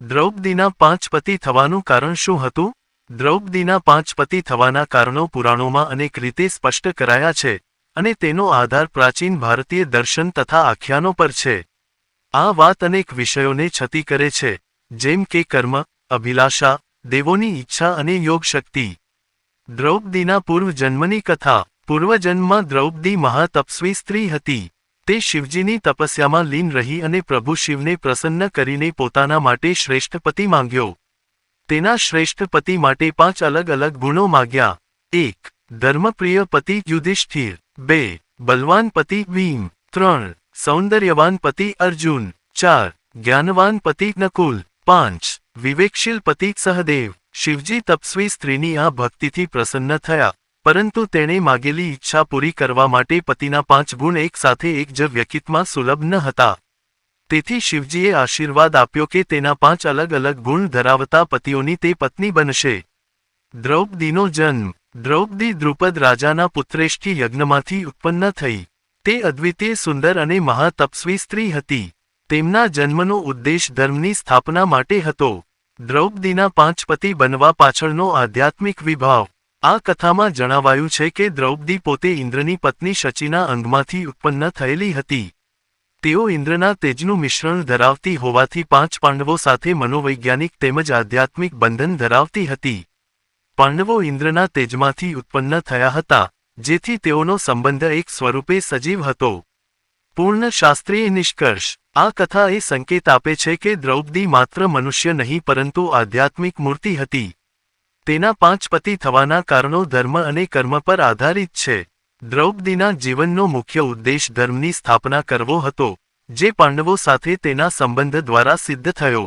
દ્રૌપદીના પાંચ પતિ થવાનું કારણ શું હતું? દ્રૌપદીના પાંચ પતિ થવાના કારણો પુરાણોમાં અનેક રીતે સ્પષ્ટ કરાયા છે, અને તેનો આધાર પ્રાચીન ભારતીય દર્શન તથા આખ્યાનો પર છે. આ વાત અનેક વિષયોને છતી કરે છે, જેમ કે કર્મ, અભિલાષા, દેવોની ઈચ્છા અને યોગ શક્તિ. દ્રૌપદીના પૂર્વજન્મની કથા. પૂર્વજન્મમાં દ્રૌપદી મહાતપસ્વી સ્ત્રી હતી. તે શિવજીની તપસ્યામાં લીન રહી અને પ્રભુ શિવને પ્રસન્ન કરીને પોતાના માટે શ્રેષ્ઠ પતિ માંગ્યો. તેના શ્રેષ્ઠ પતિ માટે 5 અલગ અલગ ગુણો માગ્યા. 1. ધર્મપ્રિય પતિ યુધિષ્ઠિર. 2. બલવાન પતિ ભીમ. 3. સૌંદર્યવાન પતિ અર્જુન. 4. જ્ઞાનવાન પતિ નકુલ. 5. વિવેકશીલ પતિ સહદેવ. શિવજી તપસ્વી સ્ત્રીની આ ભક્તિથી પ્રસન્ન થયા, પરંતુ તેણે માગેલી ઈચ્છા પૂરી કરવા માટે પતિના 5 ગુણ એક સાથે એક જ વ્યક્તિમાં સુલભ ન હતા. તેથી શિવજીએ આશીર્વાદ આપ્યો કે તેના 5 અલગ અલગ ગુણ ધરાવતા પતિઓની તે પત્ની બનશે. દ્રૌપદીનો જન્મ. દ્રૌપદી દ્રુપદ રાજાના પુત્રેષ્ઠી યજ્ઞમાંથી ઉત્પન્ન થઈ. તે અદ્વિતીય સુંદર અને મહાતપસ્વી સ્ત્રી હતી. તેમના જન્મનો ઉદ્દેશ ધર્મની સ્થાપના માટે હતો. દ્રૌપદીના 5 પતિ બનવા પાછળનો આધ્યાત્મિક વિભાવ. આ કથામાં જણાવાયું છે કે દ્રૌપદી પોતે ઇન્દ્રની પત્ની શચીના અંગમાંથી ઉત્પન્ન થયેલી હતી. તેઓ ઇન્દ્રના તેજનું મિશ્રણ ધરાવતી હોવાથી 5 પાંડવો સાથે મનોવૈજ્ઞાનિક તેમજ આધ્યાત્મિક બંધન ધરાવતી હતી. પાંડવો ઇન્દ્રના તેજમાંથી ઉત્પન્ન થયા હતા, જેથી તેઓનો સંબંધ એક સ્વરૂપે સજીવ હતો. પૂર્ણ શાસ્ત્રીય નિષ્કર્ષ. આ કથા એ સંકેત આપે છે કે દ્રૌપદી માત્ર મનુષ્ય નહીં પરંતુ આધ્યાત્મિક મૂર્તિ હતી. તેના 5 પતિ થવાના કારણો ધર્મ અને કર્મ પર આધારિત છે. દ્રૌપદીના જીવનનો મુખ્ય ઉદ્દેશ ધર્મની સ્થાપના કરવો હતો, જે પાંડવો સાથે તેના સંબંધ દ્વારા સિદ્ધ થયો.